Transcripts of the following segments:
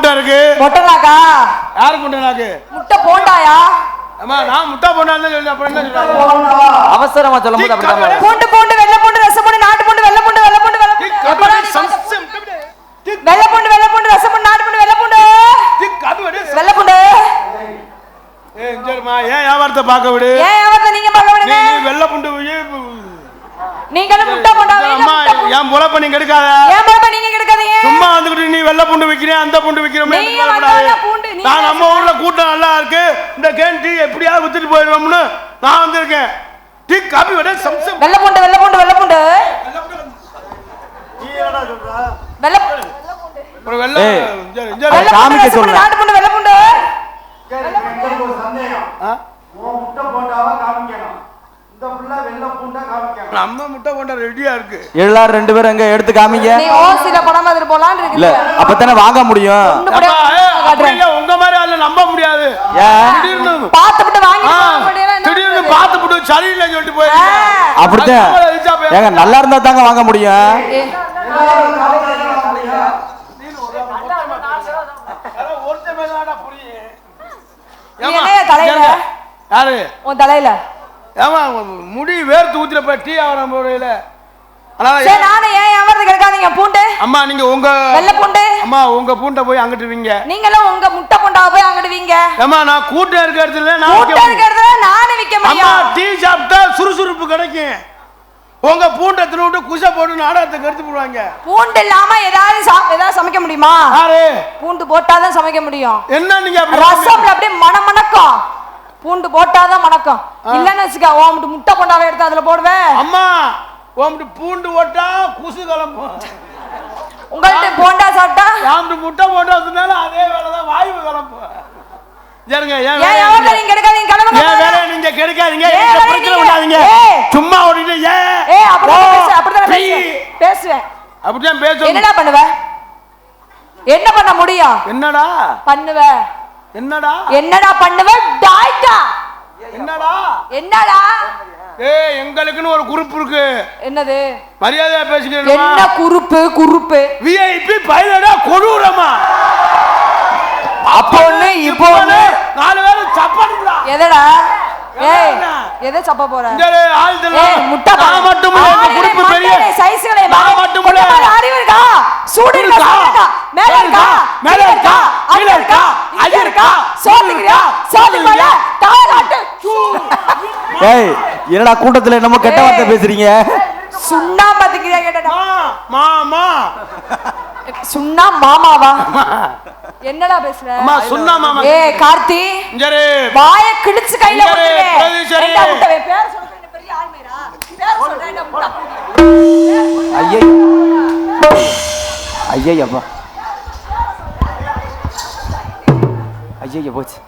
முட்டை இருக்கு. முட்டைனாக்கா யாருக்கு முட்டைனாக்கு? முட்டை போண்டாயா? அம்மா நான் முட்டை போண்டான்னு சொல்லி அப்புறம் என்ன சொல்றாங்க? அவசரமா சொல்லும்போது அப்படிதான். பூண்டு பூண்டு வெள்ளை பூண்டு ரசம் பூண்டு நாட்டு பூண்டு வெள்ளை பூண்டு வெள்ளை பூண்டு வெள்ளை பூண்டு வெள்ளை பூண்டு வெள்ளை பூண்டு ரசம் பூண்டு நாட்டு பூண்டு வெள்ளை பூண்டு வெள்ளை பூண்டு. ஏய் இஞ்சர்மா ஏன் வியாபாரத்தை பார்க்க விடு. ஏன் வியாபாரத்தை நீங்க பார்க்க விடுங்க. நீ வெள்ளை பூண்டு நீங்களும் முட்டை போண்டாவே. அம்மா ஏன் பொழப்ப நீங்க எடுக்காத. ஏன் பொழப்ப நீங்க எடுக்காதீங்க. சும்மா வந்துக்கிட்டு நீ வெள்ளை பூண்டு விக்கிறே அந்த பூண்டு விக்கிறோமே. நான் நம்ம ஊர்ல கூட்டம் நல்லா இருக்கு, இந்த கேன் டீ எப்படியாவது வித்துட்டு போயிடுவோம்னு நான் வந்திருக்கேன். டீ காபி விட சம்சம் வெள்ளை பூண்டு வெள்ளை பூண்டு வெள்ளை பூண்டு நீ என்னடா சொல்ற? வெள்ளை ஒரு வெள்ளை காமிக்க சொல்ற. நாட்டு பூண்டு வெள்ளை பூண்டு. எனக்கு ஒரு சந்தேகம். ஓ முட்டை போண்டாவா காமிக்கணும், இந்த புள்ள வெள்ளை பூண்டா காமிக்கணும். நம்ம முட்டை போண்டா ரெடியா இருக்கு. எல்லாரும் ரெண்டு பேரும் எங்க எடுத்து காமிங்க. நீ ஓசில பணம் மாதிரி போலாம் இருக்கு. இல்ல அப்பதானே வாங்க முடியும். இல்ல உங்க மாதிரி ஆள நம்ப முடியாது. திடீர்னு பாத்துட்டு வாங்கி திடீர்னு பாத்துட்டு சரியில்லை சொல்லிட்டு போய் அப்படிதான் ஏங்க நல்லா இருந்தா தாங்க வாங்க முடியும். யாரு உன் தலையில ஏமா முடி வேர்த்து ஊத்திர போய் டீ ஆகிற முறையில. நானே ஏன் வியாபாரத்தை கேட்காதீங்க. பூண்டு அம்மா நீங்க உங்க வெள்ளை பூண்டு அம்மா உங்க பூண்டை போய் அங்கிட்டு வீங்க. நீங்களும் உங்க முட்டை பூண்டாவை போய் அங்கிட்டு வீங்க. அம்மா நான் கூட்டம் இருக்க இடத்துல நானே விக்க முடியும். அம்மா டீ சாப்பிட்டா சுறுசுறுப்பு கிடைக்கும். உங்க பூண்டை தின்னுட்டு குசை போட்டு நாடகத்தை எடுத்து போடுவாங்க. பூண்டு இல்லாம ஏதாவது சமைக்க முடியுமா? யாரு பூண்டு போட்டாதான் சமைக்க முடியும். என்ன நீங்க ரசம்ல அப்படியே மணக்கும். பூண்டு போட்டாதான் மணக்கும். இல்லன்னு வச்சுக்க ஓம்ட்டு முட்டை போண்டாவை எடுத்து அதுல போடுவேன். அம்மா ஓம்ட்டு பூண்டு போட்டா குசு கிளம்பும். உங்கள்ட்ட போண்டா சாப்பிட்டா ஓம்ட்டு முட்டை போட்டா அதனால அதே வேலைதான் வாயு கிளம்பும். சரிங்க ஏன் நீங்க எடுக்காதீங்க கிளம்புங்க. ஏன் வேலை நீங்க கெடுக்காதீங்க, பிரச்சனை விடாதீங்க. சும்மா ஓடிட்டு அப்படிதான் பேசுவேன். அப்படிதான் பேசுவேன். என்னடா பண்ணுவ? என்ன பண்ண முடியும்? என்னடா பண்ணுவ? என்னடா பண்ணுவ? டாய்டா என்னடா ஏய் எங்களுக்குன்னு ஒரு குரூப் இருக்கு. என்னது? மரியாதையா பேசிக்கிறேன். என்ன குரூப்? விஐபி பைலடா கொடூரமா. அப்போ ஒண்ணு இப்போ ஒண்ணு நாலு பேரும் சப்பாடுடா. எதடா? ஏய் எதை சப்ப போற? முட்டை நான் மட்டும் இல்ல, இந்த குரூப் பெரிய சைஸ்களே நான் மட்டும் இல்ல. அறிவு இருக்கா? சூடு இருக்கா? மேல இருக்கா? கீழ இருக்கா? அடி இருக்கா? சோதிக்கிறியா? சோதிக்கல தாளாட்டு. ஏய் என்னடா கூட்டத்துல என்னமோ கெட்ட வார்த்தை பேசுறீங்க. சுண்ணா பாத்துக்கிறியா கேட்டடா? மாமா சுண்ணா மாமாவா? என்னடா பேசுற? அம்மா சுண்ணா மாமா. ஏய் கார்த்தி இங்கரே வாயை கிழிச்சு கையில போடுறே. பிரதிசரி முட்டை பேர் சொல்றேன். பெரிய ஆள்மேடா பேர் சொல்றேன். முட்டை ஐயப்பா ஐயோ போச்சு.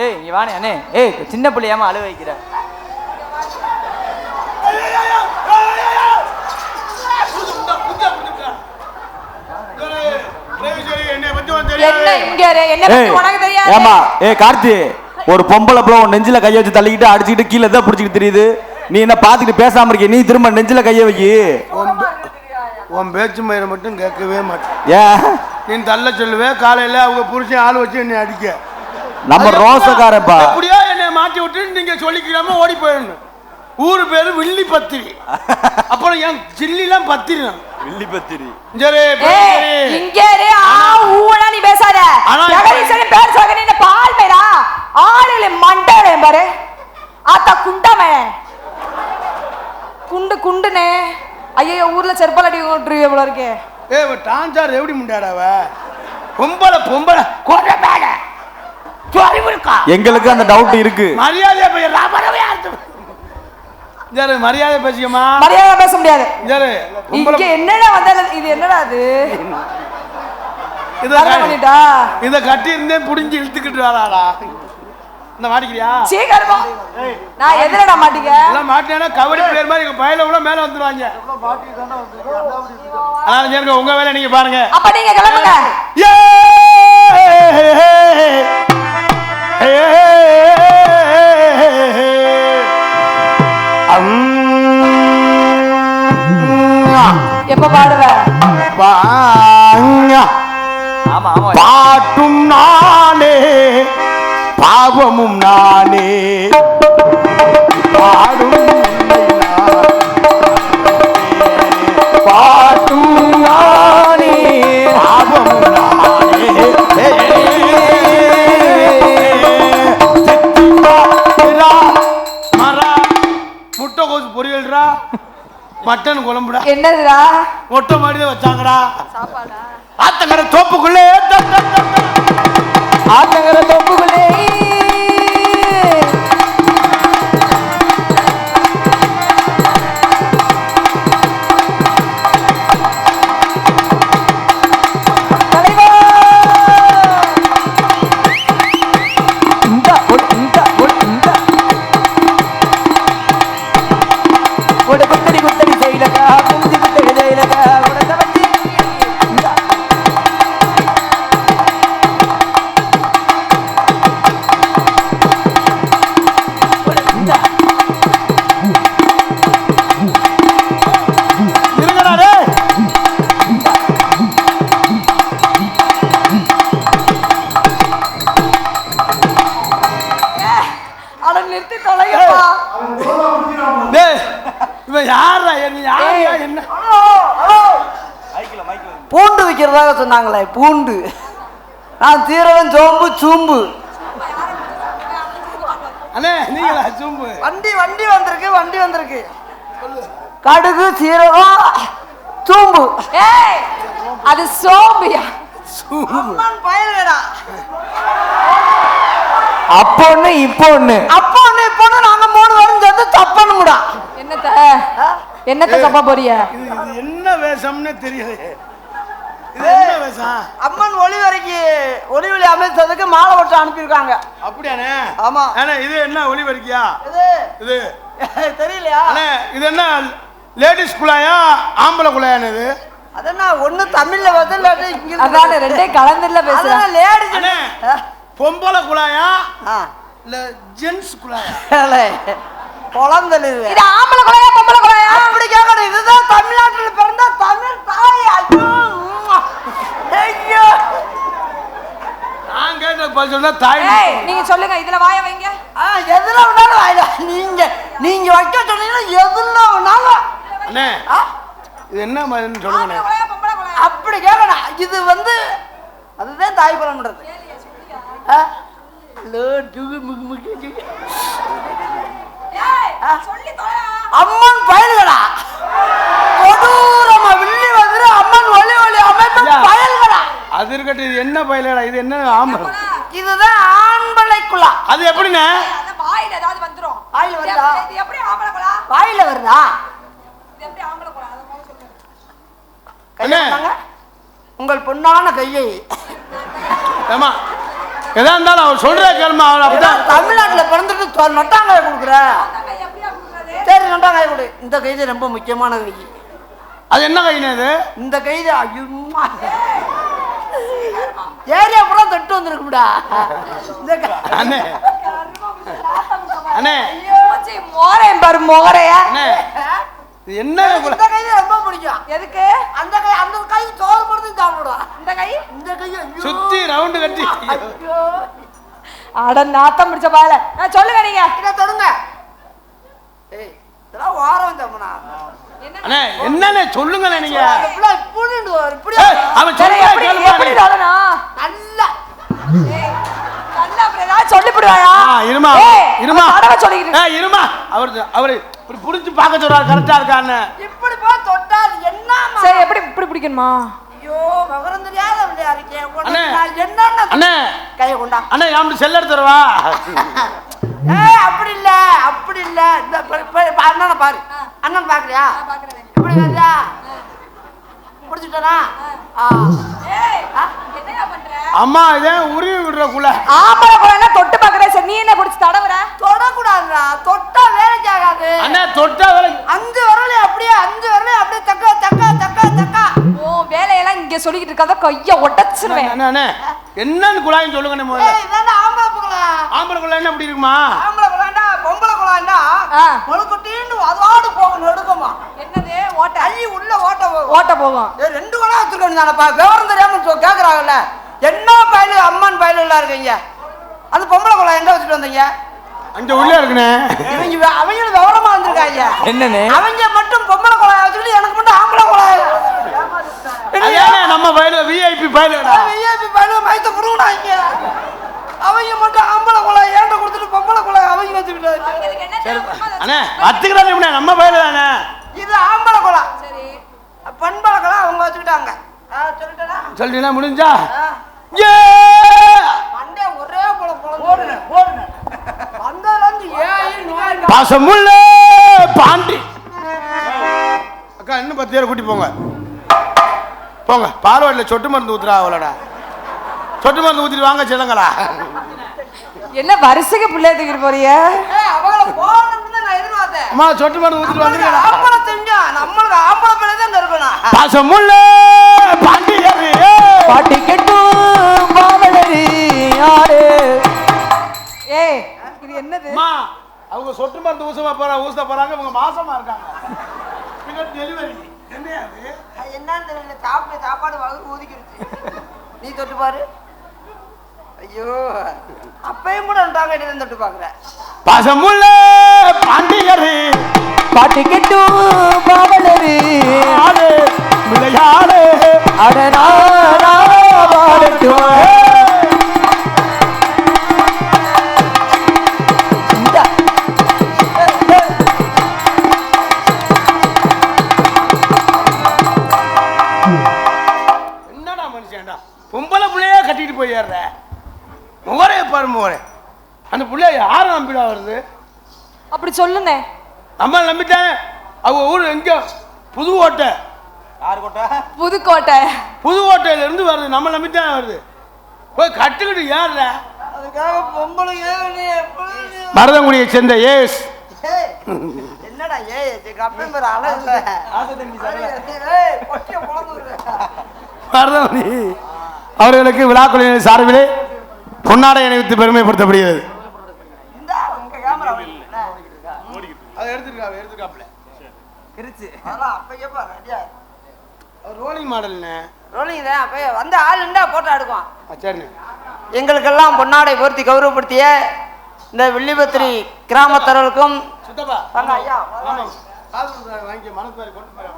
ஏய் இங்க வாணே அண்ணே. ஏய் சின்ன பிள்ளையாம அழுவ வைக்கிற. ஏமா ஏய் கார்த்தி ஒரு பொம்பளை பிள்ளை நெஞ்சில கைய வச்சு தள்ளிக்கிட்டு அடிச்சுக்கிட்டு கீழே தான் பிடிச்சிட்டு தெரியுது. நீ என்ன பாத்துக்கிட்டு பேசாம இருக்க? நீ திரும்ப நெஞ்சில கைய வைக்கி. உன் பேச்சு மயிரை மட்டும் கேட்கவே மாட்டேன். ஏன் நீ தள்ள சொல்லுவேன். காலையில அவங்க புருஷன் ஆள் வச்சு என்னை அடிக்க. நம்ம ரோசக்காரப்பா எப்படியா என்னை மாட்டி விட்டு நீங்க சொல்லிக்கிறாம ஓடி போயிடணும். ஊரு பேரு வில்லி பத்திரி. அப்புறம் என் சில்லிலாம் பத்திரி. வில்லி பத்திரி நீ பேசாத. பேர் சொல்ல பால் மேரா ஆளுல மண்டலே பாரு. ஆத்தா குண்டமே குண்டுனே. ஐயோ ஊர்ல செருப்பால் அடி ஓட்டுருவே போல இருக்கே. டான்சார் எப்படி முண்டாடாவ? பொம்பளை கொடை மேல எங்களுக்கு அந்த டவுட் இருக்கு. மரியாதை மரியாதை பேசிக்கமா. மரியாதை பேச முடியாது. இங்க என்னடா வந்தாலும் இது என்னடா அது? இத கட்டி இருந்தே புடிஞ்சு இழுத்துக்கிட்டு வராடா. இந்த மாட்டிக்கிறியா? சீக்கிரமா. நான் எதிரடா மாட்டிக்க. எல்லாம் மாட்டினா கபடி பிளேயர் மாதிரி பையில உள்ள மேல வந்துருவாங்க. அதனால உங்க வேலை நீங்க பாருங்க. அப்ப நீங்க கிளம்புங்க. அம்மா எப்ப பாடுவ? ஆமா ஆமா பாட்டும் நானே பாவமும் நானே பாடும் பாட்டும் நானே பாவமும் நானே மரா முட்டைகோசு பொரியல்ரா மட்டன் குழம்புடா என்னதுடா? மொட்டை மாடிதான் வச்சாங்கடா சாப்பாடா? ஆத்தங்கர தோப்புக்குள்ளே ஆத்தங்கர தோப்புக்குள்ளே என்ன பூண்டு விற்கிறதாக சொன்னாங்களே, பூண்டு. நான் தீரவன் சோம்பு சூம்பு. அண்ணே நீங்களா சூம்பு? வண்டி வந்திருக்கு, வண்டி வந்திருக்கு. கடுகு சீரகம் சூம்பு. ஏய் அது சோம்பியா? அம்மன் பயல்கடா. அப்போ ஒண்ணு இப்போ ஒண்ணு, அப்போ ஒண்ணு இப்போ ஒண்ணு, நாங்க 3 பேரும் சேர்ந்து தப்பணும்டா. என்னத்த தப்பா போறிய? இது என்ன வேஷம்னு தெரியல. இது என்ன வேஷம்? அம்மன் ஒளிவெளி அமைச்சதுக்கு மாலை போட்டு அனுப்பியிருக்காங்க. அப்படியானே? ஆமா. அண்ணே இது என்ன ஒளிவரிக்கையா? இது தெரியலையா? அண்ணே இது என்ன லேடிஸ் குழாயா ஆம்பளை குழாயானே? இது அதென்ன ஒண்ணு தமிழ்ல வந்து இல்லாட்டி இங்கிலீஷ்ல. அதானே ரெண்டே கலந்துல பேசுறேன். அதென்ன லேடிஸ். அண்ணே பொம்பளை குழாயா இல்ல ஜென்ஸ் குழாயா? குழந்தை இது. இது ஆம்பளை குழாயா பொம்பளை குழாயா? அப்படி கேட்கணும். இதுதான் தமிழ்நாட்டில் பிறந்த தமிழ் தாய். ஐயோ நான் கேட்ட பதில் சொன்னா தாய். ஏய் நீங்க சொல்லுங்க, இதுல வாய வைங்க. எதுல வேணாலும் வாயில. நீங்க வைக்க சொன்னீங்கன்னா எதுல வேணாலும். அண்ணே இது என்ன மாதிரின்னு சொல்லுங்க. ஆம்பளை குழாயா பொம்பளை குழாயா? அப்படி கேட்கணும். இது வந்து அதுதான் தாய் பலம் பண்றது. அம்மன் பயல்களா? கொடூரமா வில்லி வந்து அம்மன் ஒளி அமைப்பு பயல்களா? அது இருக்கட்டும், இது என்ன பயலடா? இது என்ன ஆம்பளை? இதுதான் ஆண்பளைக்குள்ளா. அது எப்படிண்ணே? அத வாயில ஏதாவது வந்துரும். வாயில வருதா? இது எப்படி ஆம்பளை குழா? வாயில வருதா? இது எப்படி ஆம்பளை குழா? அத போக சொல்லுங்க. கையை உங்கள் பொன்னான கையை. ஏமா எதா இருந்தாலும் அவர் சொல்ற கேள்மா. அவர் அப்படிதான் தமிழ்நாட்டுல பிறந்துட்டு நொட்டாங்காய் கொடுக்குற. கை எப்படியா குடுறது? சரி நொட்டாங்காய் கொடு. இந்த கைது ரொம்ப முக்கியமான கை. அது என்ன கைனே? இது இந்த கைது ஏரியா பூரா தொட்டு வந்திருக்கும்டா. அண்ணே அண்ணே மூஞ்சி மோரேன் பாரு மோரையா. அண்ணே இது என்ன? இந்த கைது ரொம்ப பிடிக்கும். எதுக்கு? அந்த கை சோறு போட்டு சாப்பிடுவான். இந்த கை சுத்தி ரவுண்டு கட்டி. அட நாத்தம் பிடிச்ச பாயல. சொல்லுங்க நீங்க. இத தொடுங்க. ஏய் இதெல்லாம் வாரம் தம்மனா. அண்ணே என்னண்ணே சொல்லுங்க நீங்க. இப்படி புடிண்டு இப்படி. அவன் சொல்ற கேளுமா. எப்படி வரனா? நல்லா நல்லா அப்படியே சொல்லி போடுவாயா? இருமா இருமா அடவ சொல்லிக்கிட்டு. இருமா. அவர் இப்படி புடிச்சு பார்க்க சொல்றாரு கரெக்டா இருக்கான்னு. இப்படி போ தொட்டா என்னமா? சரி எப்படி இப்படி பிடிக்கணுமா? ஐயோ விவரம் தெரியாத அப்படியே இருக்கே. அண்ணே என்னன்னா அண்ணே கைய கொண்டா. அண்ணே யாம் செல்ல எடுத்துறவா. ஏய் அப்படி இல்ல. இந்த அண்ணனை பாரு. அண்ணன் பாக்குறியா? பாக்குறேன். இப்படி வந்தா புடிச்சிட்டனா? ஏய் என்னையா பண்ற? அம்மா இதே உருவி விடுற குள்ள. ஆம்பளை குழந்தை தொட்டு பாக்குற. சரி நீ என்ன குடிச்சு தடவுற? தொடக்கூடாதுடா. தொட்டா வேலைக்கு ஆகாது. அண்ணே தொட்டா வேலை. 5 விரலையும் அப்படியே தக்கா. ஓ வேலையெல்லாம் இங்க சொல்லிக்கிட்டு இருக்காத கைய உடைச்சிருவேன். அண்ணே என்னன்னு குழாயின்னு சொல்லுங்க. முதல்ல ஏய் இதாண்டா ஆம்பளை புகழா. ஆம்பளை குழாய் என்ன அப்படி இருக்குமா? ஆம்பளை குழாய்டா பொம்பளை குழாய்டா. முழுக்குட்டின்னு அதோடு போகணும் எடுக்குமா. என்னது ஓட்ட? ஐ உள்ள ஓட்ட ஓட்ட போகும். 2 கொலை வச்சிருக்கணும் தானப்பா, விவரம் தெரியாம கேக்குறாங்கல்ல. என்ன பயலு அம்மன் பயலு எல்லாம் இருக்கீங்க. அந்த பொம்பளை கொலை எங்க வச்சுட்டு வந்தீங்க? அங்க உள்ளே இருக்குனே. அவங்களும் விவரமா வந்திருக்காங்க. என்னன்னு அவங்க மட்டும் பொம்பளை கொலை வச்சுக்கிட்டு எனக்கு மட்டும் ஆம்பளை கொலை. நம்ம பயல விஐபி பயலடா. விஐபி பயலு மைத்த புடுங்கறாங்க. அவங்க மட்டும் ஆம்பளை கொலை ஏண்ட கொடுத்துட்டு பொம்பளை கொலை அவங்க வச்சுக்கிட்டாங்க. அண்ணே அத்துக்கறானே இப்படி நம்ம பயல தானே. இது ஆம்பளை கொலை. சரி. பண்பளை கொலை அவங்க வச்சுக்கிட்டாங்க. சொல்லிட்டேனா? சொல்லிட்டீங்களா முடிஞ்சா? ஏ மண்டே ஒரே போல போடுங்க போடுங்க. வந்ததுல இருந்து ஏய் நோய் பாசமுள்ள பாண்டி. அக்கா இன்னும் 10 பேர் கூட்டி போங்க. போங்க பார்வாடில சொட்டு மருந்து ஊத்துறா அவளடா. சொட்டு மருந்து ஊத்திட்டு வாங்க செல்லங்களா. என்ன வரிசைக்கு பிள்ளைய தூக்கிட்டு போறீங்க? அவங்கள போறதுன்னு நான் எதிர்பார்த்தேன். அம்மா சொட்டு மருந்து ஊத்திட்டு வந்துருக்கா. ஆம்பளை செஞ்சா நம்மளுக்கு ஆம்பளை பிள்ளை தான் இருக்கணும். பாசமுள்ள பாண்டியரே பாட்டி கெட்டும் பாவலரி யாரு. ஏய் இது என்னது? அம்மா அவங்க சொட்டு மருந்து ஊச போறாங்க. இவங்க மாசமா இருக்காங்க. பின்னாடி டெலிவரி என்ன அது? என்னன்னு தெரியல. சாப்பாடு வகுப்பு ஒதுக்கிடுச்சு. நீ தொட்டு பாரு. ஐயோ அப்பயும் கூட டாங்க தொட்டு பாக்குற. பாசமுள்ள பாண்டியரே பாட்டி கெட்டும் பாவலரி யாரு விளையாடு அடனா வாழட்டும். என்னடா மனுஷன்டா பொம்பளை பிள்ளையே கட்டிட்டு போயிடுற. முகரே பாரு முகரே. அந்த பிள்ளைய யாரை நம்பிடா வருது? அப்படி சொல்லுனே. நம்ம நம்பிட்டேன். அவங்க ஊர் எங்க? புதுக்கோட்டை. யார் கோட்டை? புதுக்கோட்டை. புதுக்கோட்டையில இருந்து வருது. நம்ம நம்பித்தான் வருது. போய் கட்டுக்கிட்டு ஏறுற. அதுக்காக பொம்பளை மருதங்குடியை சேர்ந்த ஏஸ். என்னடா கப்பன் பேர் அழகு மருதங்குடி அவர்களுக்கு விழாக்குழுவின் சார்பிலே பொன்னாடை அணிவித்து பெருமைப்படுத்தப்படுகிறது. ரோலிங் மாடல்னு வந்து ஆள் இருந்தா போட்டோ எடுக்குவான். சரிண்ணே. எங்களுக்கெல்லாம் பொன்னாடை போர்த்தி கௌரவப்படுத்திய இந்த வில்லிபத்திரி கிராமத்தவர்களுக்கும் சுத்தப்பா வாங்க ஐயா. வாங்கி மனசு மாதிரி கொண்டு போய்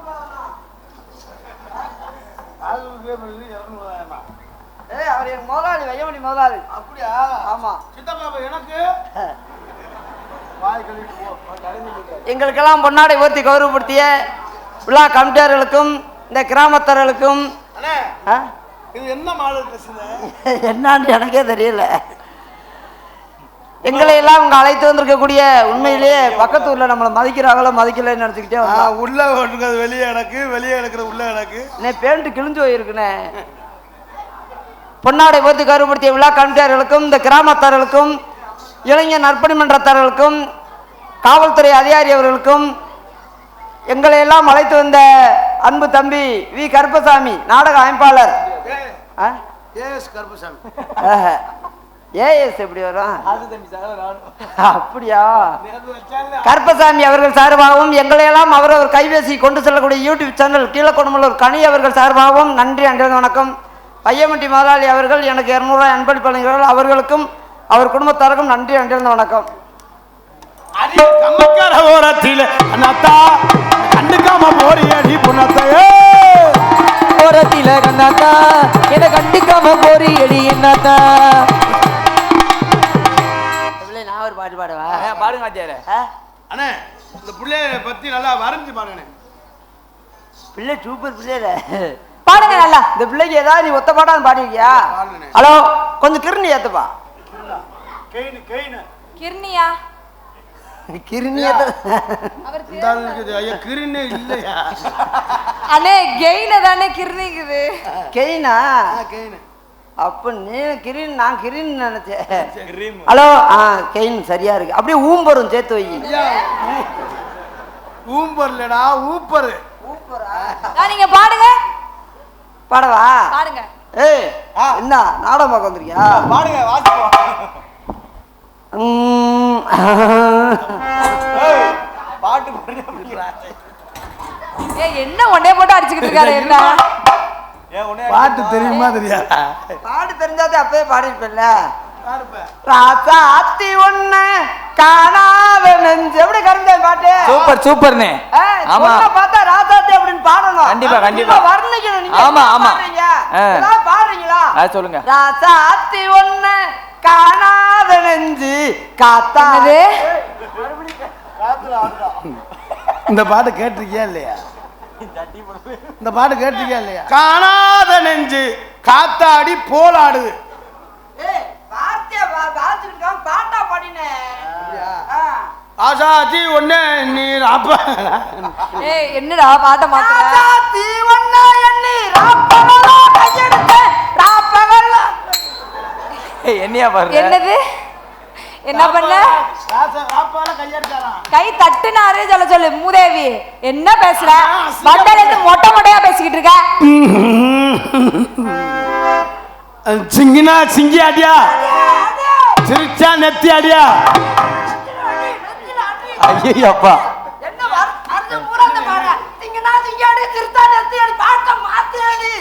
அவர் என் முதலாளி வையமணி முதலாளி. அப்படியா? ஆமா. சித்தப்பா எனக்கு எங்களுக்கெல்லாம் பொன்னாடை போர்த்தி கௌரவப்படுத்திய விழா கமிட்டியார்களுக்கும் இந்த கிராமத்தவர்களுக்கும் இது என்ன மாடல் ட்ரெஸ் என்னான்னு எனக்கே தெரியல. எங்களை எல்லாம் இங்க அழைத்து வந்திருக்கக்கூடிய உண்மையிலேயே பக்கத்து ஊர்ல நம்மளை மதிக்கிறாங்களோ மதிக்கலன்னு நினைச்சுக்கிட்டே உள்ள ஓட்டுறது வெளியே எனக்கு வெளியே எடுக்கிறது உள்ள எனக்கு பேண்ட் கிழிஞ்சு போயிருக்குனே. பொன்னாடை போர்த்தி கௌரவப்படுத்திய விழா கமிட்டியார்களுக்கும் இந்த கிராமத்தார்களுக்கும் இளைஞர் நற்பணி மன்றத்தார்களுக்கும் காவல்துறை அதிகாரி அவர்களுக்கும் எங்களை எல்லாம் அழைத்து வந்த அன்பு தம்பி வி கருப்பசாமி நாடக அமைப்பாளர். ஏஎஸ் எப்படி வரும்? அப்படியா? கருப்பசாமி அவர்கள் சார்பாகவும் எங்களையெல்லாம் அவரவர் கைபேசி கொண்டு செல்லக்கூடிய யூடியூப் சேனல் கீழக்கொடுமலூர் கனி அவர்கள் சார்பாகவும் நன்றி அன்றைய வணக்கம். பையமட்டி முதலாளி அவர்கள் எனக்கு 200 ரூபாய் அன்பளிப்பு வழங்குகிறார்கள். அவர்களுக்கும் அவர் குடும்பத்தாருக்கும் நன்றி அன்றைய வணக்கம். கண்டுக்காம போறியடி புனத்தையே ஓரத்தில கண்ணாத்தா என கண்டுக்காம போறியடி என்னத்தா. நான் ஒரு பாட்டு பாடுவா? பாடுங்க ஆச்சார. அண்ணே இந்த பிள்ளைய பத்தி நல்லா வரைஞ்சு பாருங்க. பிள்ளை சூப்பர் பிள்ளைல பாடுங்க நல்லா. இந்த பிள்ளைக்கு ஏதாவது நீ ஒத்த பாட்டான்னு பாடுவியா? ஹலோ கொஞ்சம் கிருணி ஏத்துப்பா. கிர்னியா? கிருணி கிருணே இல்லையா? அண்ணே கெயின தானே கிர்னிக்குது. கெயினா? அப்ப நீ கிரீன் நான் கிரீன் நினைச்சேன். ஹலோ கெயின் சரியா இருக்கு. அப்படியே ஊம்பரும் சேர்த்து வை. ஊம்பர்லடா ஊப்பரு. நீங்க பாடுங்க. பாடவா? பாடுங்க. ஏய் என்ன நாடகம் பார்க்க வந்திருக்கியா? பாடுங்க வாசிப்போம். பாட்டு பாடுங்க. ஏய் என்ன ஒண்ணே போட்டு அடிச்சுக்கிட்டு இருக்காரு என்ன பாட்டு தெரியுமா தெரியாதா? பாடு தெரிஞ்சாதே அப்பவே பாடிருப்பேன்ல. ராசா அத்தி ஒண்ணு காணாத நெஞ்சு எப்படி கருந்த பாட்டு சூப்பர் சூப்பர்னே. ஆமா பார்த்தா ராசாத்தி அப்படின்னு பாடணும். கண்டிப்பா, கண்டிப்பா. வர்ணிக்கணும் நீங்க. ஆமா, ஆமா. பாடுறீங்க. இதெல்லாம் பாடுறீங்களா? சொல்லுங்க. ராசா அத்தி ஒண்ணு காணாத நெஞ்சு காத்தாது. இந்த பாட்டு கேட்டிருக்கியா இல்லையா? இந்த பாட்டு கேட்டிருக்கியா இல்லையா? காணாத நெஞ்சு காத்தாடி போலாடுது. பாட்டா பாடினே ஆசாத்தி ஒண்ணு நீ அப்ப ஏய் என்னடா பாட்ட மாத்துற ராசாத்தி ஒண்ணு எண்ணி ராப்பகலா கையெடுத்த ராப்பகலா என்னையா பாரு? என்னது என்ன பண்ண கை தட்டுனாரு சொல்ல சொல்லு மூதேவி என்ன பேசுற வந்தலேருந்து மொட்டை மொட்டையா பேசிக்கிட்டு இருக்க சிங்கினா சிங்கி அடியா சிரிச்சா நெத்தி அடியா ஐயோ அப்பா என்ன அர்த்த மூரந்த பாரு திங்கனா திங்கடி திருத்தா நெத்தியடி பாட்ட மாத்தியடி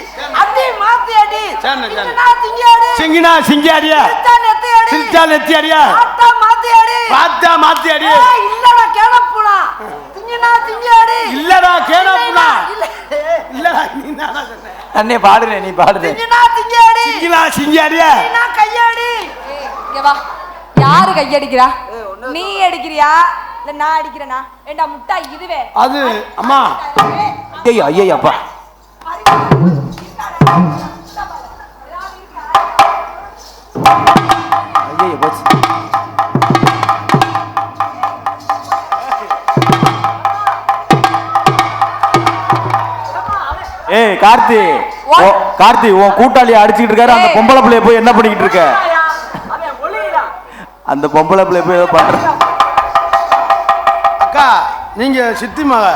அடி மாத்தியடி திங்கனா திங்கடி சிங்கினா சிங்கி அடியா திருத்தா நெத்தியடி சிரிச்சா நெத்தி அடியா பாட்ட மாத்தியடி பாத்தா மாத்தி அடி இல்லடா கேளப்புனா திங்கனா திங்கடி இல்லடா கேளப்புனா இல்லடா நீ நானா சொன்னே அண்ணே பாடுறே நீ பாடுறே திங்கனா திங்கடி சிங்கினா சிங்கி அடியா திங்கனா கையடி இங்க வா யாரு கையடிக்கிறா நீ அடிக்கிறியா இல்ல நான் அடிக்கிறேனா ஏண்டா முட்டா இதுவே அது அம்மா ஐயோ ஐயோ அப்பா ஐயோ போச்சு ஏய் கார்த்தி கார்த்தி உன் கூட்டாளி அடிச்சுக்கிட்டு இருக்காரு அந்த பொம்பளை பிள்ளைய போய் என்ன பண்ணிக்கிட்டு இருக்க அந்த பொம்பளை பிள்ளைய போய் ஏதோ பண்ற அக்கா நீங்க சித்தி மக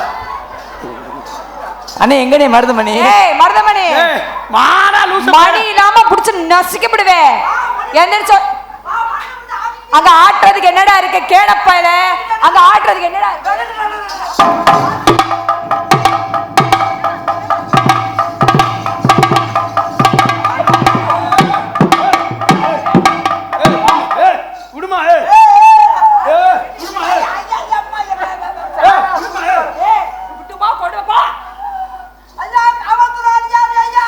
அண்ணே எங்கனே மருதமணி ஏய் மருதமணி மாடா லூசு மணி இல்லாம புடிச்சு நசுக்கிடுவே என்ன அங்க ஆட்டுறதுக்கு என்னடா இருக்கு கேடப்பையில அங்க ஆட்டுறதுக்கு என்னடா விடுமா விட்டுமா கொடுப்பா ஐயா காவல்துறை ஐயா ஐயா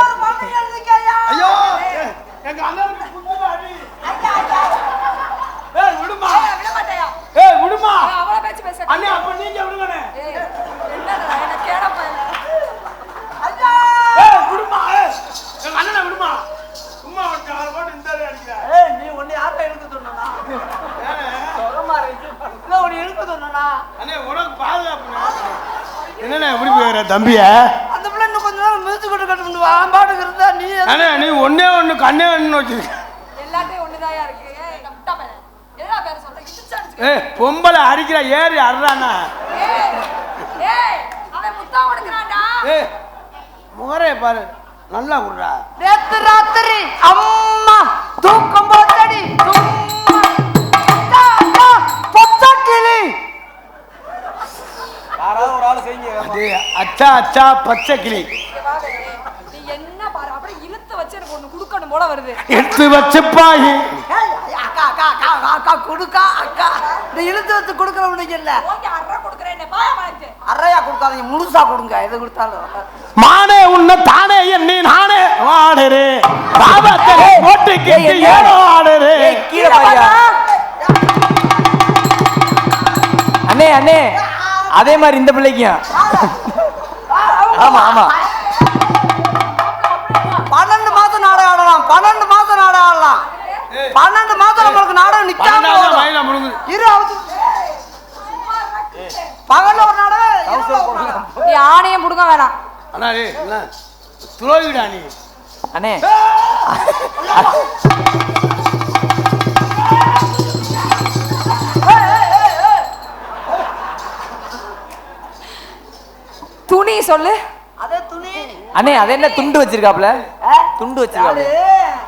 ஒரு மம்மி எழுதுங்க ஐயா ஐயோ எங்க அண்ணனுக்கு புடிச்சு அடி விடுமா விட மாட்டேயா விடுமா அவளை பேச்சு பேச அண்ணே அப்ப நீங்க விடுங்கண்ணே என்னடா என்ன கேடப்பையில ஐயா விடுமா எங்க அண்ணனை விடுமா சும்மா விட்டு அவரை போட்டு இந்த அடிக்கிற நீ ஒண்ணு யாரை இழுக்க சொன்னா சுகமா இருக்கு இல்ல ஒண்ணு இழுக்க சொன்னா அண்ணே உனக்கு பாதுகாப்பு என்னண்ணே எப்படி போயிடுற தம்பிய அந்த பிள்ளை இன்னும் கொஞ்ச நேரம் மிதிச்சு கொண்டு கட்டு பாட்டுக்கு இருந்தா நீ அண்ணே நீ ஒன்னே ஒண்ணு கண்ணே ஒண்ணு வச்சிருக்க எல்லாத்தையும் ஒண்ணுதாயா இருக்கு ஏய் நான் முட்டா பையன் என்னடா பேர சொல்ற இடிச்சு பொம்பளை அடிக்கிற ஏறி அறானா ஏய் அவன் முத்தா கொடுக்கறான்டா முகரே பாரு நல்லா விடுறா நேத்து ராத்திரி அம்மா தூக்கம் போட்டடி பொச்சக்கிளி யாராவது ஒரு ஆளு செய்யுங்க அச்சா அச்சா பச்சை கிளி நீ என்ன பாரு அப்படியே இழுத்து வச்சு எனக்கு ஒண்ணு குடுக்கணும் போல வருது எடுத்து வச்சுப்பாயி அக்கா அக்கா அக்கா அக்கா குடுக்கா அக்கா இந்த இழுத்து வச்சு கொடுக்கறவனுக்கு இல்ல ஓகே அரை கொடுக்கறேன் பாயா மாட்டு அரையா கொடுக்காதீங்க முழுசா கொடுங்க எது கொடுத்தாலும் மானே உன்னை தானே எண்ணி நானே வாடுறே பாபத்தை போட்டு கேட்டு ஏனோ ஆடுறே கீழே பாயா அண்ணே அண்ணே அதே மாதிரி இந்த பிள்ளைக்கும் ஆமா ஆமா 12 மாசம் நாடகம் ஆடலாம் 12 மாசம் நாடகம் ஆடலாம் 12 மாசம் நம்மளுக்கு நாடகம் நிக்காம மயில முழுங்குது இரு பகல்ல ஒரு நாடகம் நீ ஆணையம் புடுங்க வேணாம் அண்ணா டேய் என்ன துரோகிடா நீ அண்ணே துணி சொல்லு அதே துணி அண்ணே அது என்ன துண்டு வச்சிருக்காப்ல துண்டு வச்சிருக்காப்ல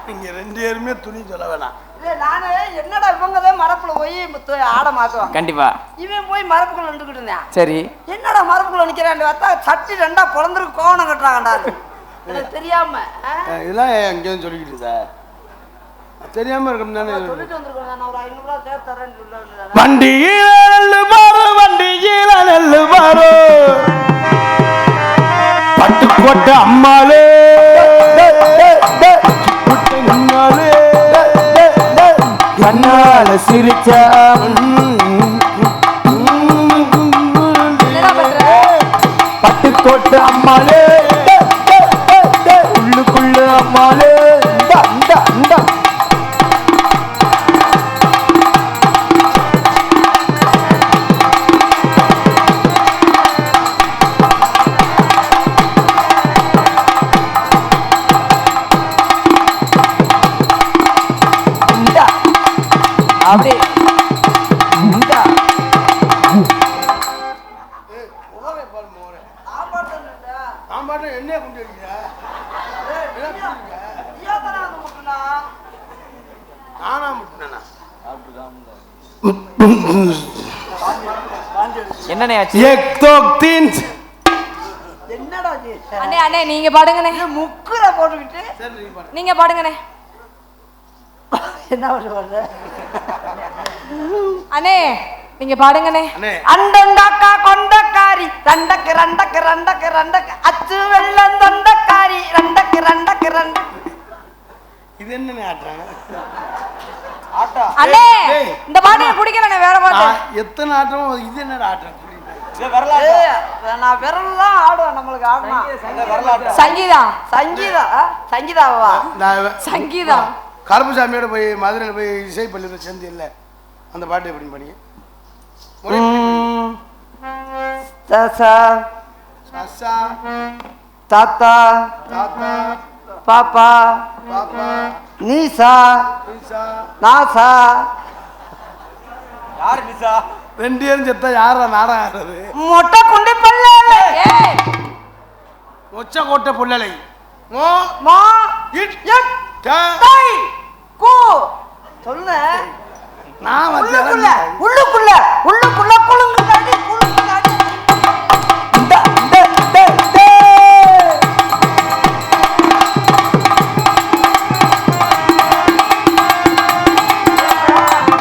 நீங்க ரெண்டு பேருமே துணி சொல்ல வேணாம் இல்ல நானு என்னடா இவங்கதான் மரப்புல போய் ஆட மாத்துவாங்க. கண்டிப்பா. இவன் போய் மரப்புக்குள்ள நின்றுக்கிட்டு இருந்தேன். சரி. என்னடா மரப்புக்குள்ள நிக்கிறான் பார்த்தா சட்டி ரெண்டா பொழந்துருக்கு கோவணம் கட்டுறாங்கடா. எனக்கு தெரியாம இதெல்லாம் எங்கேயும் சொல்லிக்கிட்டு சார் தெரியாம இருக்கும் தானே. சொல்லிட்டு வந்திருக்கேன். நான் ஒரு 500 ரூபா சேர்த்து தரேன்னு சொல்லுவேன். வண்டியில நெல்லு பாரு வண்டியில நெல்லு பாரு பட்டுக்கோட்டை அம்மாளே கண்ணால சிரிச்சா பட்டுக்கோட்டை அம்மாளே உள்ளுக்குள்ள அம்மாளே அப்படி என்ன கொண்டு நானா முட்டினா என்னண்ணே ஆச்சு? என்னடா அண்ணே அண்ணே நீங்க பாடுங்கண்ணே. முக்குற போட்டுக்கிட்டு நீங்க பாடுங்கண்ணே. என்ன பண்ணுவாங்க அண்ணே நீங்க பாடுங்கண்ணே. அண்டண்டாக்கா கொண்டக்காரி ரெண்டக்கு ரெண்டக்கு ரெண்டக்கு ரெண்டக்கு அச்சு வெள்ளம் தொண்டக்காரி ரெண்டக்கு ரெண்டக்கு ரெண்டக்கு. இது என்ன ஆட்டுறாங்க அண்ணே இந்த பாட்டு எனக்கு பிடிக்கலண்ணே. வேற பாட்டு. எத்தனை ஆட்டமோ இது என்ன ஆட்டம் நான் விரல்லாம் ஆடுவேன். நம்மளுக்கு ஆடுனா சங்கீதா சங்கீதா சங்கீதாவா சங்கீதா கருப்புசாமியோட போய் மதுரையில் போய் இசை பள்ளியில் சேர்ந்து இல்லை அந்த பாட்டு எப்படி பண்ணி சாசா சசா தாத்தா தாத்தா பாப்பா பாப்பா நீசா ஈசா நாசா யார் நிசா? ரெண்டு பேரும் செத்தா யாரா நாடகம் ஆடுறது? மொட்டை குண்டி பல்ல ஏய் ஒச்ச கோட்டை புள்ளலை மோ மா இட் எட் ட டை கு சொல்லுங்க. நான் உள்ளுக்குள்ள வந்து உள்ளுக்குள்ள உள்ளுக்குள்ள குளுங்கு தாடி குளுங்கு தாடி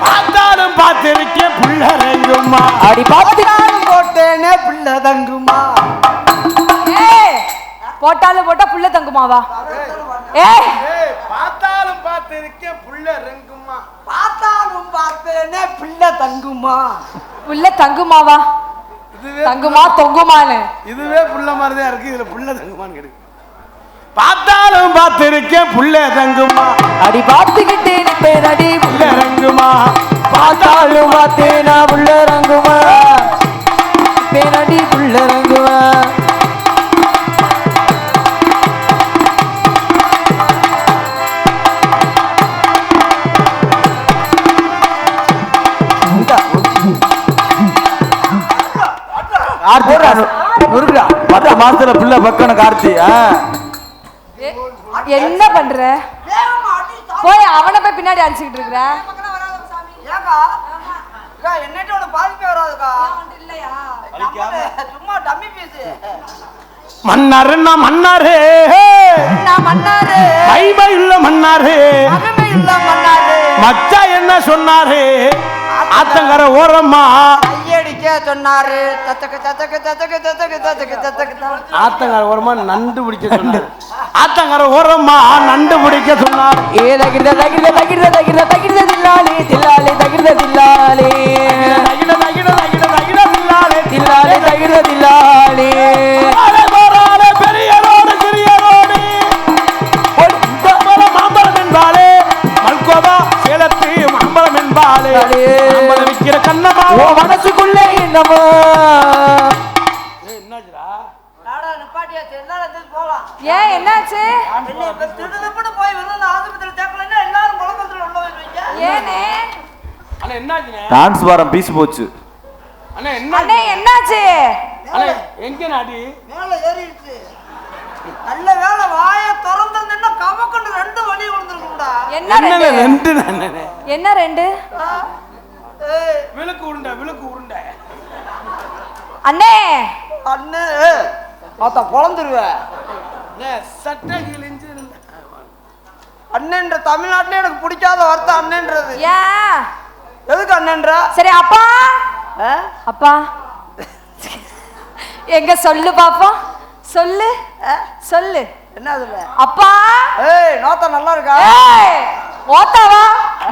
பார்த்தாலும் பார்த்திருக்கேன் புள்ளரங்குமா அடி பாத்தினாலும் போட்டேனே பிள்ளை தங்குமா. ஏய் போட்டாலும் போட்டா புள்ள தங்குமாவா? ஏய் பார்த்தாலும் பார்த்திருக்கேன் புள்ளரங்குமா பார்த்தாலும் பார்த்தேனே பிள்ளை தங்குமா. புள்ள தங்குமாவா? இதுவே தங்குமா தொங்குமான்னு இதுவே புள்ள மாதிரி தான் இருக்கு இதுல புள்ள தங்குமான்னு கேடு பார்த்தாலும் பார்த்திருக்கேன் புள்ள தங்குமா அடி பார்த்துக்கிட்டே நிப்பேன் அடி புள்ளரங்குமா பார்த்தாலும் பார்த்தேனா புள்ள ரங்குமா பேனடி புள்ள ரங்குமா. பத்து மாசத்துல பிள்ளை பக்கன கார்த்தி. என்ன பண்ற? போய் அவனை போய் பின்னாடி அடிச்சுக்கிட்டு இருக்கிற. ஏக்கா அக்கா என்னட்டு உனக்கு பாதிப்பே வராதுக்கா. சும்மா டம்மி பீஸ். மன்னாருன்னா மன்னாரே நான் மன்னாரு கைமை உள்ள மன்னாரே மகமே இல்ல மன்னாரு மச்சா என்ன சொன்னாரே ஆத்தங்கர ஓரம்மா கையடிக்க சொன்னாரு. தத்தக்கு தத்தக்கு தத்தக்கு தத்தக்கு தத்தக்கு தத்தக்கு. ஆத்தங்கர ஓரமா நண்டு பிடிக்க சொன்னாரு ஆத்தங்கர ஓரமா நண்டு பிடிக்க சொன்னார் ஏ தகிர்த தகிர்த தகிர்த தகிர்த தகிர்த தில்லாலே தில்லாலே தகிர்த தில்லாலே தகிட தகிட தகிட தகிட தில்லாலே தில்லாலே தகிர்த தில்லாலே பெரிய ரோடு சிறிய ரோடு மாம்பழம் என்பாலே மல்கோவா சேலத்து மாம்பழம் என்பாலே மாம்பழம் விற்கிற கண்ணமா ஓ மனசுக்குள்ளே என்னமோ. என்னாச்சுடா நாடா நிப்பாட்டியாச்சு எல்லாரும் போலாம். ஏன் என்னாச்சு? திடுதிப்புன்னு போய் வந்து ஆஸ்பத்திரி சேர்க்கலன்னா எல்லாரும் குழப்பத்துல உள்ள வைப்பீங்க. ஏனே அண்ணா என்னாச்சுண்ணே டிரான்ஸ்பாரம் பீஸ் போச்சு. அண்ணா என்ன அண்ணே என்னாச்சு? அண்ணா எங்க நாடி மேல ஏறிடுச்சு. நல்ல வேலை வாயை திறந்திருந்தா கவக்கண்டு ரெண்டு வலி விழுந்துருக்கும்டா. என்ன ரெண்டு? ரெண்டு நானே என்ன ரெண்டு? விழுக்கு உருண்டை விழுக்கு உருண்டை. அண்ணே அண்ணே பார்த்தா பொழந்துருவேன். சட்டை கிழிஞ்சு அண்ணன்ற தமிழ்நாட்டுல எனக்கு பிடிக்காத வார்த்தை அண்ணன்றது. ஏன்? எதுக்கு அண்ணன்ற? சரி அப்பா. அப்பா எங்க சொல்லு பாப்போம், சொல்லு சொல்லு. என்ன அதுல? அப்பா. ஏய் நோத்தா நல்லா இருக்கா? ஏய் ஓத்தாவா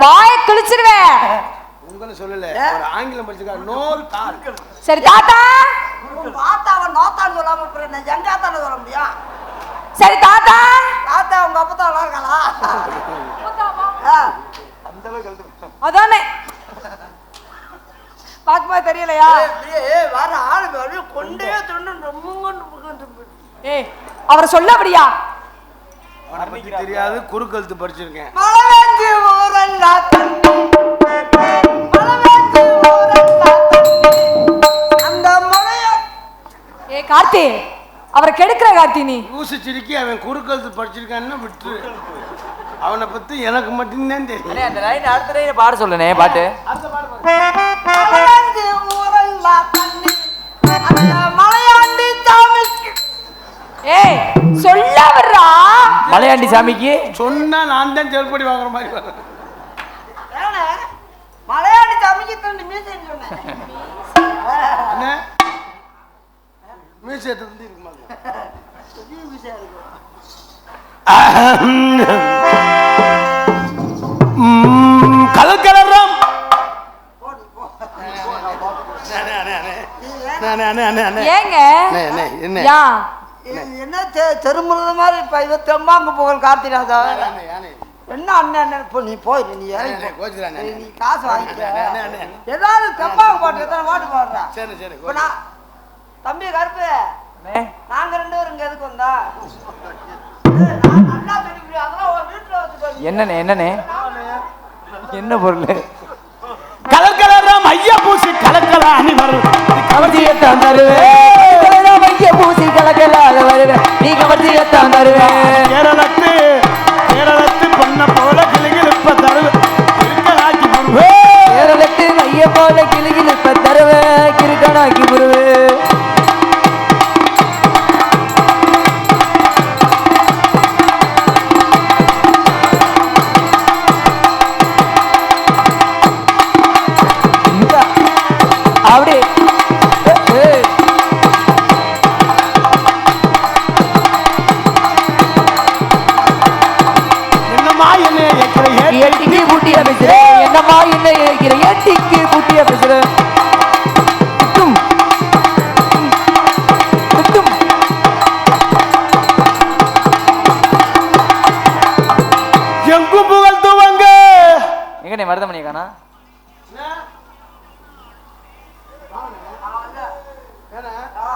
வாயை கிழிச்சிடுவேன். உங்களை சொல்லல, ஒரு ஆங்கிலம் படிச்சிருக்கா. நோ தால். சரி தாத்தா. தாத்தாவை நோத்தான்னு சொல்லாம அப்புறம் நான் எங்காத்தான்னு சொல்ல முடியும்? சரி தாத்தா. தாத்தா உங்க அப்பா தான் நல்லா இருக்காளா? அதானே பாக்கும்போது தெரியலையா? வர ஆளு கொண்டே ஏய் அவரை சொல்ல அப்படியா? அவனை பத்தி தெரியாது, குறுக்கெழுத்து படிச்சிருக்கேன். அந்த மலைய ஏ கார்த்தி அவரை கெடுக்கிற கார்த்தி நீ. ஊசி சிரிக்கி அவன் குறுக்கெழுத்து படிச்சிருக்கான்னு விட்டு. அவனை பத்தி எனக்கு மட்டும்தான் தெரியும். அந்த லைன் அடுத்த லைன் பாட சொல்லுனே பாட்டு. மலையாண்டி சாமிக்கு. ஏய் சொல்ல வர்றா. மலையாண்டி சாமிக்கு சொன்னா நான் தான் செருப்படி வாங்குற மாதிரி வர்றேன். மலையாண்டி சாமிக்கு தண்ணி மீசைன்னு சொன்னேன். என்ன மீசை தந்து இருக்குமா? கலக்கலரம் ஏங்க என்ன யா என்ன தெருமுறது மாதிரி இப்ப இவ தெம்பாங்க புகழ் கார்த்திராஜா. என்ன அண்ணன் அண்ணன் இப்போ நீ போயிரு, நீ நீ காசு வாங்கிக்க. ஏதாவது தெம்பாங்க பாட்டு எத்தனை பாட்டு பாடுறா? சரி சரி. இப்ப நான் தம்பி கருப்பு நாங்க 2 பேரும் இங்க எதுக்கு வந்தா? நல்லா தெரியும், அதெல்லாம் ஒரு வீட்டுல வச்சுக்கோ. என்னண்ணே என்னண்ணே என்ன பொருள்? கலக்கலரம் ஐயா பூசி கலக்கல அணிவர் கவர்ச்சியத்தான் தருவேன். மைய பூசி கலக்கலாக வருவேன். நீ கவர்ச்சியத்தான் தருவேன். கேரளத்து பொண்ண போல கிளிகிழிப்ப தருவேன். கேரளத்து மைய போல கிளிகிழிப்ப தருவேன். கிறுக்கனாக்கி முருவேன். அப்படி என்னம்மா என்ன எட்டிக்கு பூட்டியா பேசுறேன். என்னம்மா என்ன இருக்கிற எட்டிக்கு பூட்டியா பேசுறேன். குட்டும் குட்டும் எங்கும் புகழ் துவங்க. எங்கண்ணே மருதமணி காணா?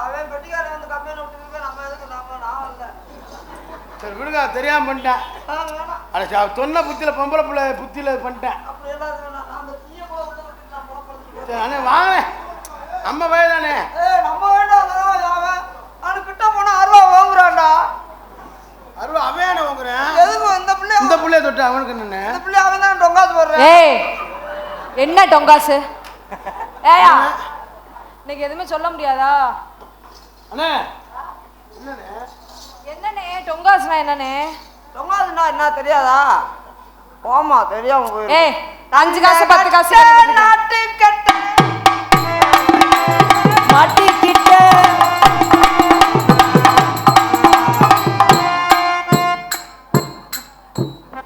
அவன் பெட்டிக்காரன் வந்து கம்பெனி விட்டு நம்ம எதுக்கு நான் இல்லை. சரி விடுங்க, தெரியாம பண்ணிட்டேன். அட தொன்ன புத்தியில பொம்பளை பிள்ளை புத்தியில பண்ணிட்டேன். அப்படி எல்லாம் நான் அந்த தீய கூட விட்டு நான் புறப்படுறேன். சரி அண்ணே வாங்கினேன். நம்ம வயதானே. நம்ம வேண்டாம் அவன் அவனு கிட்ட போனா 60 ரூபா வாங்குறான்டா. அருவா அவன் வாங்குறேன். எதுக்கு இந்த பிள்ளைய தொட்டு அவனுக்கு என்ன? இந்த பிள்ளை அவன் தான் டொங்காசு போடுறான். ஏய் என்ன டொங்காசு? ஏயா இன்னைக்கு எதுவுமே சொல்ல முடியாதா? அண்ணே என்னண்ணே டொங்காசுனா என்னண்ணே? டொங்காசுனா என்ன தெரியாதா? ஆமா தெரியாம போயிரு. ஏய் 5 காசு 10 காசு நாட்டு கட்ட மாட்டிக்கிட்ட.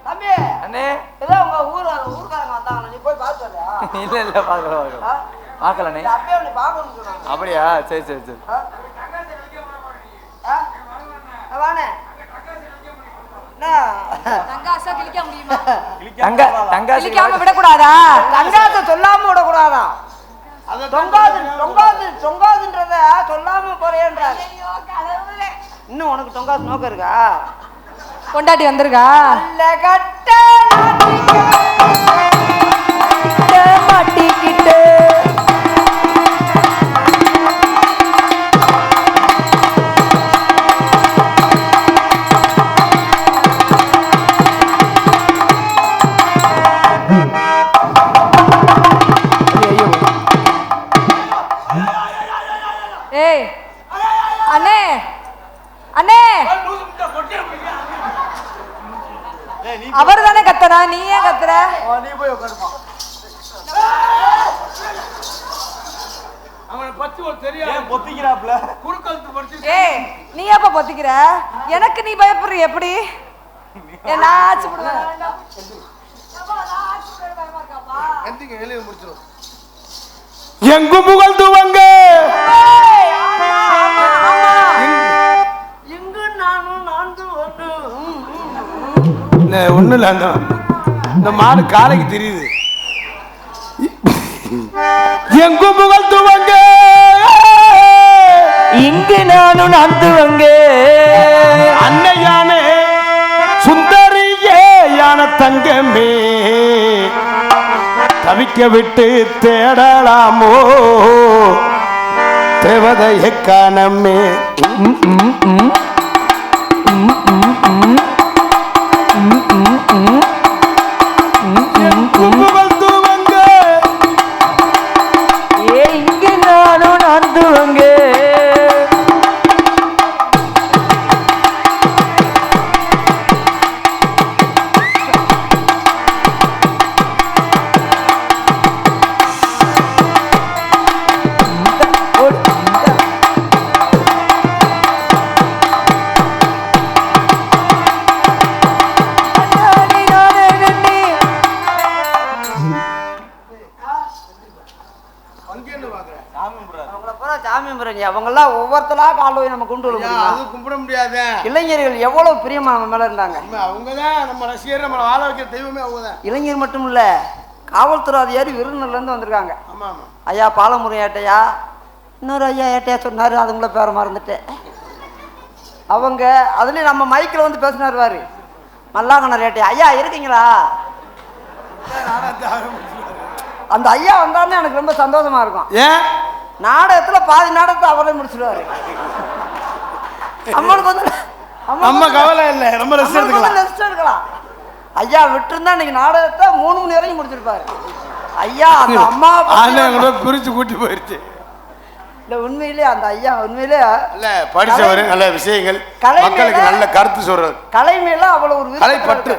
தம்பி அண்ணே ஏதோ உங்க ஊர்க்காரங்க வந்தாங்க, நீ போய் பார்த்து வரியா? இல்ல இல்ல பார்க்கல பார்க்கலண்ணே. அப்பயே நீ பார்க்கணும்னு சொன்னாங்க. அப்படியா? சரி சரி சரி. வானே தங்காசா கிழிக்க முடியுமா? தங்காசி கிழிக்காம விடக்கூடாதா? தங்காசை சொல்லாம விடக்கூடாதா? தொங்காதுன்றத சொல்லாம போறேன்றாரு. இன்னும் உனக்கு தொங்காது நோக்கம் இருக்கா? கொண்டாட்டி வந்திருக்கா? மாட்டிக்கிட்டு அவர் தானே கத்துறா, நீ ஏன் கத்துற? நீ போய் உட்காருமா. அவனை பத்தி ஒரு தெரியாது பொத்திக்கிறாப்ல. குறுக்கழுத்து படிச்சு. ஏய், நீ எப்ப பொத்திக்கிற? எனக்கு நீ பயப்படுற எப்படி? நான் ஆச்சு விடுவேன். எந்திங்க வெளியே முடிச்சிடும். எங்கு புகழ் துவங்க ஒண்ணு இல்ல, இந்த மாடு காலைக்கு தெரியுது. எங்கு புகழ் துவங்க இங்கு நானும் நந்துவங்க அன்னையானே சுந்தரியே யான தங்கமே தவிக்க விட்டு தேடலாமோ தேவதையை காணமே. இங்கு நானும் நந்துவங்க அவங்கெல்லாம் ஒவ்வொருத்தலா கால் போய் நம்ம கும்பிட்டு விட முடியுமா? அது கும்பிட முடியாது. இளைஞர்கள் எவ்வளவு பிரியமா நம்ம மேல இருந்தாங்க. அவங்கதான் நம்ம ரசிகர், நம்மளை வாழ வைக்கிற தெய்வமே அவங்கதான். இளைஞர் மட்டும் இல்ல, காவல்துறை அதிகாரி விருதுநர்ல இருந்து வந்திருக்காங்க. ஆமா ஆமா. ஐயா பாலமுறை ஏட்டையா, இன்னொரு ஐயா ஏட்டையா சொன்னாரு, அதுங்கள பேர மறந்துட்டேன். அவங்க அதுலயும் நம்ம மைக்கில் வந்து பேசினாரு வாரு, மல்லாங்கண்ணர் ஏட்டையா. ஐயா இருக்கீங்களா? அந்த ஐயா வந்தாருன்னு எனக்கு ரொம்ப சந்தோஷமா இருக்கும். ஏன் நாடகத்துல பாதி நாடகத்தை அவரே முடிச்சிடுவாரு. அம்மனுக்கு வந்து அம்மா கவலை இல்லை, ரொம்ப ரெஸ்ட் எடுக்கலாம். ஐயா விட்டுருந்தா இன்னைக்கு நாடகத்தை 3 மணி வரைக்கும் முடிச்சிருப்பாரு. ஐயா அந்த அம்மா பிரிச்சு கூட்டி போயிருச்சு. இல்ல உண்மையிலே அந்த ஐயா உண்மையிலே இல்ல படிச்சவரு, நல்ல விஷயங்கள் மக்களுக்கு நல்ல கருத்து சொல்றாரு. கலை மேல அவ்வளவு ஒரு கலை பற்று,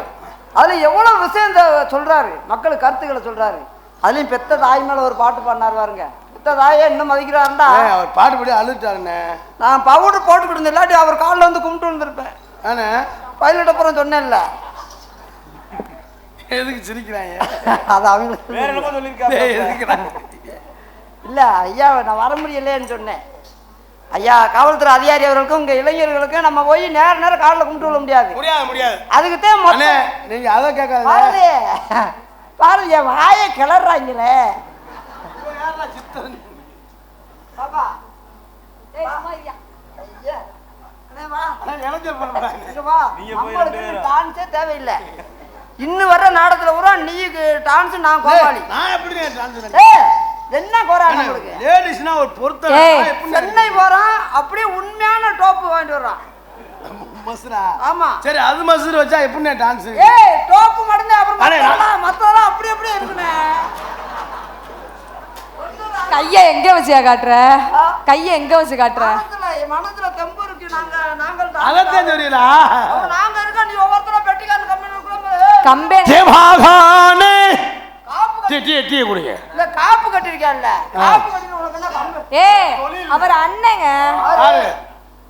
அதுல எவ்வளவு விஷயம் சொல்றாரு, மக்களுக்கு கருத்துக்களை சொல்றாரு. அதுலயும் பெத்த தாய் மேல ஒரு பாட்டு பாடினார் பாருங்க. பெத்த தாயை இன்னும் மதிக்கிறாருண்டா. அவர் பாட்டுப்படி அழுட்டாருண்ணே. நான் பவுடர் போட்டுக்கிட்டு இருந்தேன், இல்லாட்டி அவர் காலில் வந்து கும்பிட்டு வந்திருப்பேன். ஆனா பைலட் அப்புறம் சொன்னேன்ல. எதுக்கு சிரிக்கிறாங்க? அது அவங்களுக்கு வேற என்ன சொல்லிருக்காங்க? இல்ல ஐயா நான் வர முடியலைன்னு சொன்னேன். ஐயா காவல்துறை அதிகாரி அவர்களுக்கும் உங்க இளைஞர்களுக்கும் நம்ம போய் நேர காலில் கும்பிட்டு விட முடியாது. முடியாது. அதுக்குத்தான் நீங்க அதை கேட்காத. பாருங்க என் வாயை கிளறாங்களே. தேவையில்லை. இன்னும் வர்ற நாடகத்துல பூரா நீ டான்ஸ், நான் கோமாளி. என்ன போறான் லேடிஸ்னா ஒரு பொருத்த சென்னை போறான், அப்படியே உண்மையான டோப்பு வாங்கிட்டு வர்றான். மசுரா. ஆமா சரி, அது மசுரு வச்சா எப்படிண்ணே டான்ஸ்? ஏய் டோப்பு மட்டும் அப்புறம் மத்ததெல்லாம் அப்படி அப்படியே இருக்குனே. கைய எங்க வச்சியா காட்டுற? கைய எங்க வச்சு காட்டுற? மனசுல தெம்பு இருக்கு. நாங்கள் அதத்தான் தெரியல. நாங்க இருக்க, நீ ஒவ்வொருத்தர பெட்டிக்கான கம்பெனி தேவாகானே டீ குடிங்க. இல்ல காப்பு கட்டிருக்கேன்ல, காப்பு கட்டி உனக்கு என்ன கம்பெனி? ஏய் அவர் அண்ணங்க.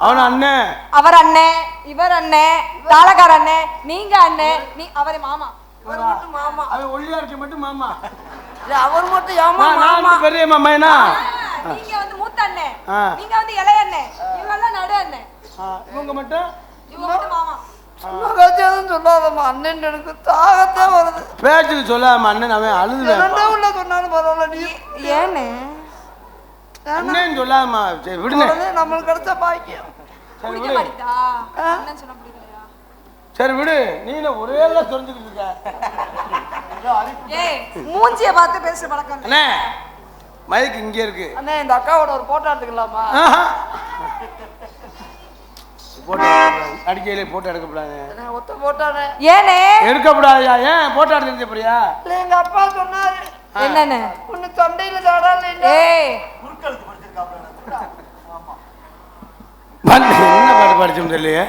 அவன அண்ணன், அவர் அண்ணன், இவர் அண்ணன், தாளக்கார அண்ணன், நீங்க அண்ணன், நீ அவரே மாமா. அவர் மட்டும் மாமா. அவன் ஒல்லியா இருக்க மட்டும் மாமா. அவர் மட்டும் ஏமா மாமா? நான் பெரிய மாமா. என்ன நீங்க வந்து மூத்த அண்ணன், நீங்க வந்து இளைய அண்ணன், இவங்க நடு அண்ணன். இவங்க மட்டும் மாமா. சொல்லாதம்மா, அண்ணன் எனக்கு தாகத்தே வருது. பேச்சுக்கு சொல்லாம அண்ணன் அவன் அழுதுவேன். உள்ள சொன்னாலும் பரவாயில்ல. நீ ஏன்னு அண்ணன் சொல்லாமா? சரி விடுங்க, நம்மளுக்கு கிடைச்ச பாக்கியம். சரி விடு. சரி விடு, நீ ஒரே தெரிஞ்சுக்கிட்டு இருக்க. ஏய் மூஞ்சிய பார்த்து பேசுற பழக்கம். அண்ணே மைக் இங்க இருக்கு. அண்ணே இந்த அக்காவோட ஒரு போட்டோ எடுத்துக்கலாமா? போட்டோ அடிக்கையிலே போட்டோ எடுக்கப்படாது. ஒத்த போட்டானே ஏனே எடுக்கப்படாதயா? ஏன் போட்டோ எடுத்து போறியா? இல்ல எங்க அப்பா சொன்னாரு. என்னன்னு? உன்னை தொண்டையில தடால. ஏய் குறுக்கழுத்து படிச்சிருக்காப்ல. என்ன பாட்டு படிச்சோம் தெரியலையே.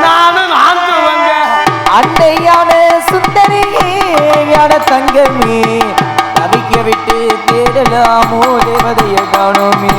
நானும் நான் அண்டையான சுந்தரியே அட தங்கமே தவிக்க விட்டு தேடலாமோ தேவதையை காணோமே.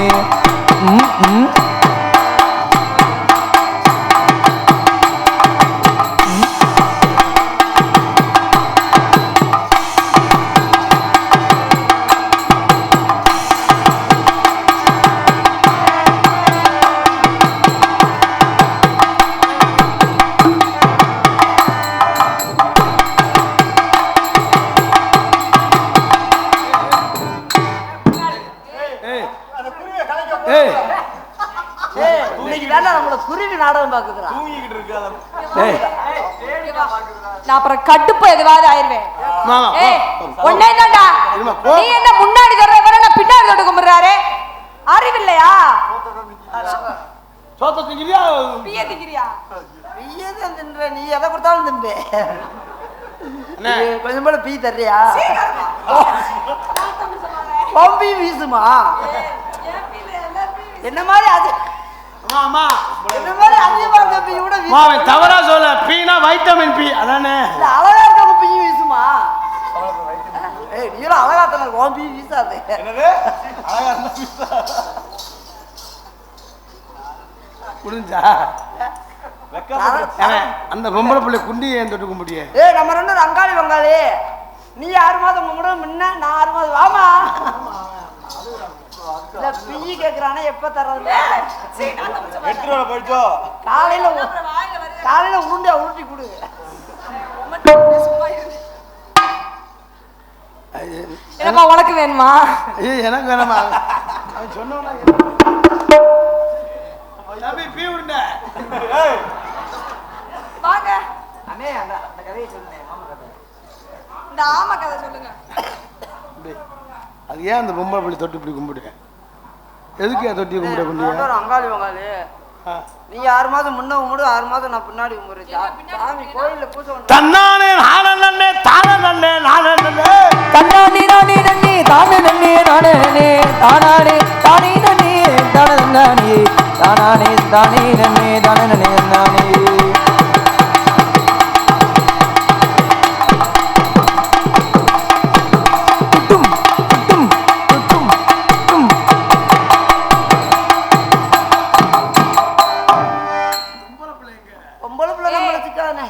குருவி நாடகம் பாக்குறான். நான் அப்புறம் கட்டுப்பு எதுவாது ஆயிருவேன். ஒன்னே தான்டா, நீ என்ன முன்னாடி சொல்ற வர நான் பின்னாடி தொட்டு கும்பிடுறாரு, அறிவில்லையா? சோத்த திங்கிறியா பிய திங்கிறியா? பியதான் தின்ற, நீ எதை கொடுத்தாலும் தின்பே. கொஞ்சம் போல பீ தர்றியா? பம்பி வீசுமா என்ன மாதிரி? அது என்ன மாதிரி அதிகமா இருக்க பீ கூட தவறா சொல்ல. பீனா வைட்டமின் பி அதானே. அழகா இருக்க பீ வீசுமா? நீங்களும் அழகா தானே பம்பி வீசாது. புரிஞ்சா? அந்த பொம்பளை பிள்ளை குண்டி ஏன் தொட்டு கும்பிடியே? நம்ம ரெண்டு அங்காளி வங்காளி. நீ 6 மாதம் கும்பிடும் முன்ன, நான் 6 மாதம். வாமா இல்ல பிய்யி கேக்குறானே எப்ப தர்றது? காலையில உருண்டையா உருட்டி கொடு. என்னப்பா உனக்கு வேணுமா? எனக்கு வேணாமா? அவன் சொன்னா பீ உருண்டை வாங்க. அண்ணே அந்த கதையை சொல்லுங்க. இந்த ஆமா கதை சொல்லுங்க. அது ஏன் அந்த பொம்பளை பிள்ளை தொட்டு இப்படி கும்பிடுங்க? எதுக்கு தொட்டி கும்பிட கும்பிடுங்க? அங்காளி வங்காளி. நீ 6 மாதம் முன்ன கும்பிடு, 6 மாதம் நான் பின்னாடி கும்பிடுறேன். சாமி கோயில்ல பூஜை தன்னானே நானே நன்னே தானே நன்னே நானே நன்னே தன்னானே நானே நன்னே தானே நன்னே நானே நன்னே தானானே தானே நன்னே தானே நன்னே தானானே தானே நன்னே தானே நன்னே நானே.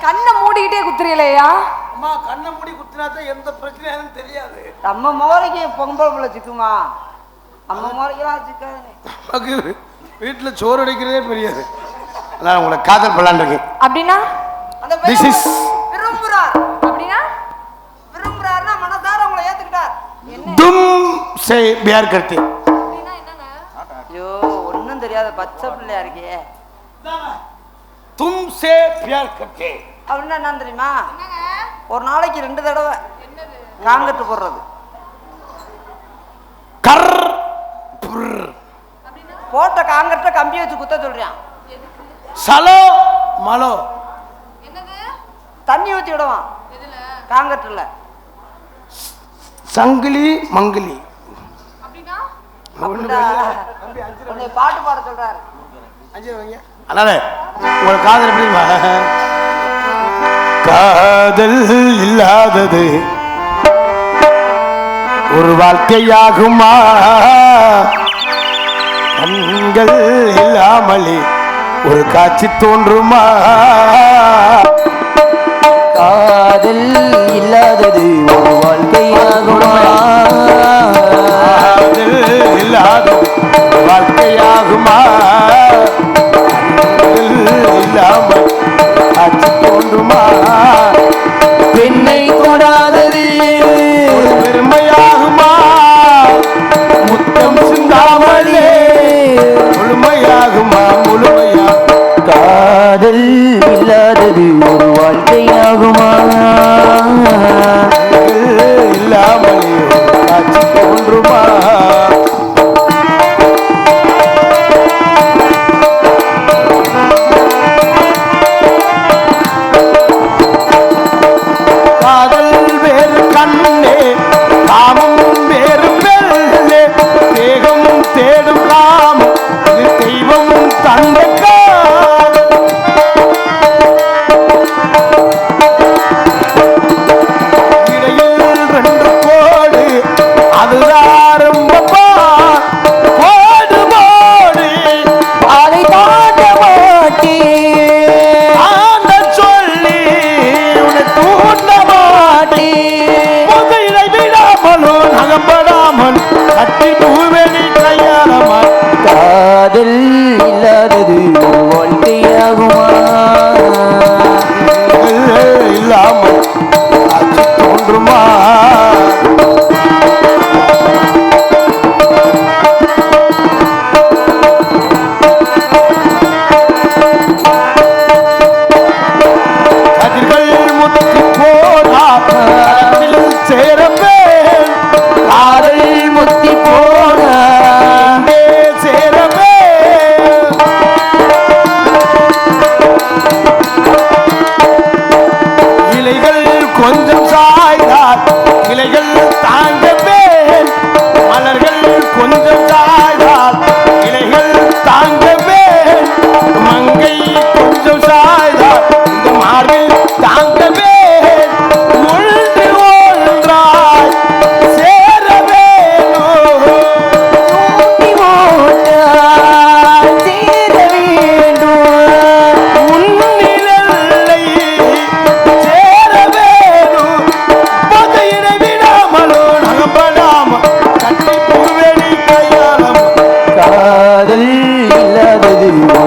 கண்ணை மூடிக்கிட்டே குத்துறீங்களேயா? அம்மா கண்ணை மூடி குத்துனாதான் எந்த பிரச்சனையும் தெரியாது. நம்ம மோரைக்கு பொம்பளை பிள்ளை சிக்குமா? நம்ம மோரைக்கெல்லாம் சிக்காது. வீட்டுல சோறு அடிக்கிறதே பெரியாது. அதான் உங்களை காதல் பண்ணலான்னு இருக்கேன். அப்படின்னா This is விரும்புறார். அப்படின்னா விரும்புறாருன்னா மனசார உங்களை ஏத்துக்கிட்டார். தும் சே பியார் கர்த்தே. அப்படின்னா என்னங்க? ஐயோ ஒண்ணும் தெரியாத பச்சை பிள்ளையா இருக்கே. தும் சே பியார் கர்த்தே அப்படின்னா என்ன தெரியுமா? ஒரு நாளைக்கு 2 தடவை காங்கட்டு போடுறது. கர் போட்ட காங்கட்ட கம்பி வச்சு குத்த சொல்றான். சலோ மலோ தண்ணி ஊத்தி விடுவான் காங்கட்டுல. சங்கிலி மங்கிலி பாட்டு பாட சொல்றாரு. அதனால உங்க காதல் எப்படி? காதல் இல்லாதது ஒரு வாழ்க்கையாகுமா? கண்கள் இல்லாமலே ஒரு காட்சி தோன்றுமா? காதல் இல்லாதது ஒரு வாழ்க்கையாகுமா? காதல் இல்லாதது ஒரு வாழ்க்கையாகுமா? இல்லாமல் காட்சி தோன்றுமா? பெண்ணை தொடாதது பெருமையாகுமா? முத்தம் சிந்தாமலே முழுமையாகுமா? முழுமையா? காதல் இல்லாதது ஒரு வாழ்க்கையாகுமா? இல்லாமலே காட்சி தோன்றுமா? காதல் வேறு கண்ணே, காமம் வேறு பெண்ணே, தேகம் தேடும் காமம் இது தெய்வம் தந்த காதல்.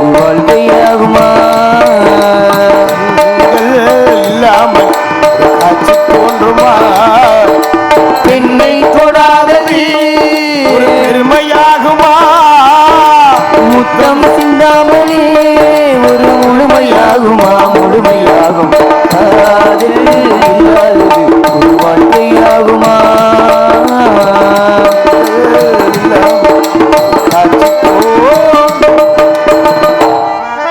ஒரு வாழ்க்கையாகுமா இல்லாமல் காட்சி தோன்றுமா பெண்ணை தொடாதது ஒரு பெருமையாகுமா முத்தம்